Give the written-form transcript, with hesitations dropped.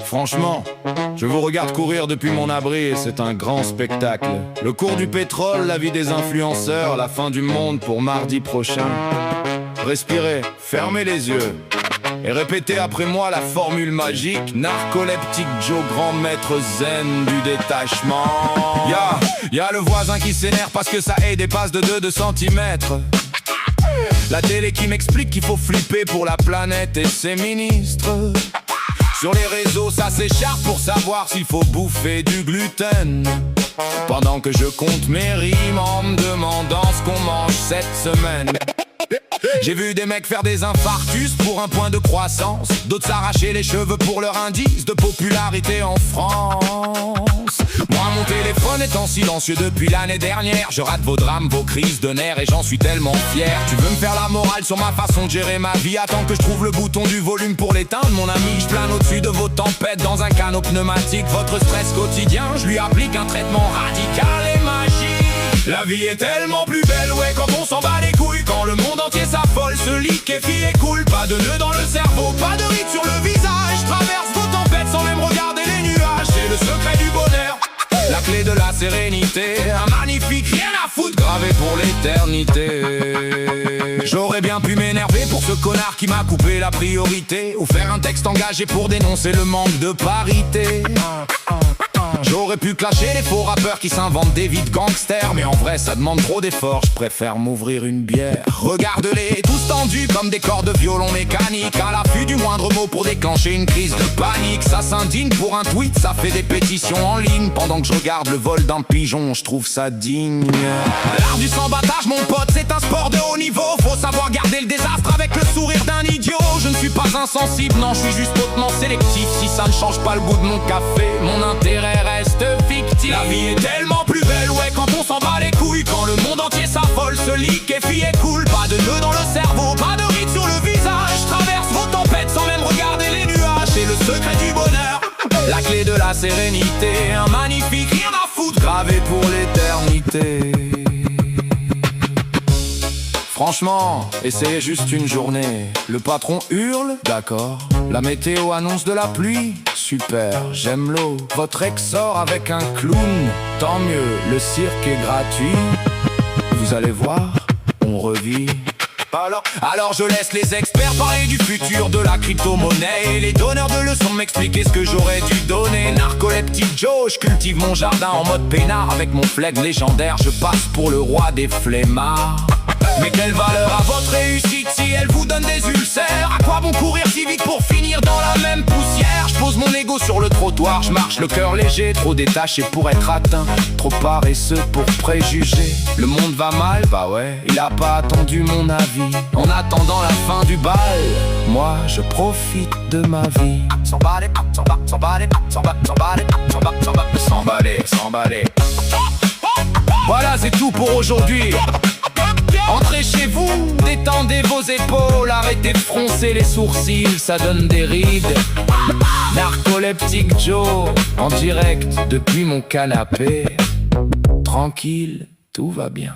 Franchement, je vous regarde courir depuis mon abri et c'est un grand spectacle. Le cours du pétrole, la vie des influenceurs, la fin du monde pour mardi prochain. Respirez, fermez les yeux et répétez après moi la formule magique. Narcoleptique Joe, grand maître zen du détachement. Y'a le voisin qui s'énerve parce que sa haie dépasse de 2 centimètres. La télé qui m'explique qu'il faut flipper pour la planète et ses ministres. Sur les réseaux ça s'écharpe pour savoir s'il faut bouffer du gluten. Pendant que je compte mes rimes en me demandant ce qu'on mange cette semaine. J'ai vu des mecs faire des infarctus pour un point de croissance, d'autres s'arracher les cheveux pour leur indice de popularité en France. Moi mon téléphone est en silencieux depuis l'année dernière. Je rate vos drames, vos crises de nerfs et j'en suis tellement fier. Tu veux me faire la morale sur ma façon de gérer ma vie? Attends que je trouve le bouton du volume pour l'éteindre mon ami. Je plane au-dessus de vos tempêtes dans un canot pneumatique. Votre stress quotidien, je lui applique un traitement radical et magique. La vie est tellement plus belle, ouais, quand on s'en bat les couilles. Quand le monde entier s'affole, se liquéfie et coule. Pas de nœud dans le cerveau, pas de rides sur le visage. Traverse vos tempêtes sans même regarder les nuages. C'est le secret du bonheur, la clé de la sérénité. Un magnifique rien à foutre gravé pour l'éternité. J'aurais bien pu m'énerver pour ce connard qui m'a coupé la priorité, ou faire un texte engagé pour dénoncer le manque de parité. J'aurais pu clasher les faux rappeurs qui s'inventent des vies de gangsters, mais en vrai ça demande trop d'efforts, je préfère m'ouvrir une bière. Regarde-les, tous tendus comme des cordes de violon mécanique, à l'affût du moindre mot pour déclencher une crise de panique. Ça s'indigne pour un tweet, ça fait des pétitions en ligne. Pendant que je regarde le vol d'un pigeon, je trouve ça digne. L'art du sans-battage mon pote, c'est un sport de haut niveau. Faut savoir garder le désastre avec le sourire d'un idiot. Je ne suis pas insensible, non je suis juste hautement sélectif. Si ça ne change pas le goût de mon café, mon intérêt reste fictif. La vie est tellement plus belle, ouais, quand on s'en bat les couilles. Quand le monde entier s'affole, se liquéfie et coule. Pas de nœud dans le cerveau, pas de rides sur le visage. Traverse vos tempêtes sans même regarder les nuages. C'est le secret du bonheur, la clé de la sérénité. Un magnifique rien à foutre gravé pour l'éternité. Franchement, essayez juste une journée. Le patron hurle, d'accord. La météo annonce de la pluie, super, j'aime l'eau. Votre ex sort avec un clown, tant mieux, le cirque est gratuit. Vous allez voir, on revit. Alors je laisse les experts parler du futur de la crypto-monnaie, et les donneurs de leçons m'expliquer ce que j'aurais dû donner. Narcoleptique Joe, je cultive mon jardin en mode peinard. Avec mon flegme légendaire, je passe pour le roi des flemmards. Mais quelle valeur a votre réussite si elle vous donne des ulcères? À quoi bon courir si vite pour finir dans la même poussière? Je pose mon ego sur le trottoir, je marche le cœur léger, trop détaché pour être atteint, trop paresseux pour préjuger. Le monde va mal, bah ouais, il a pas attendu mon avis. En attendant la fin du bal, moi je profite de ma vie. S'emballer. Voilà, c'est tout pour aujourd'hui. Entrez chez vous, détendez vos épaules, arrêtez de froncer les sourcils, ça donne des rides. Narcoleptique Joe, en direct depuis mon canapé. Tranquille, tout va bien.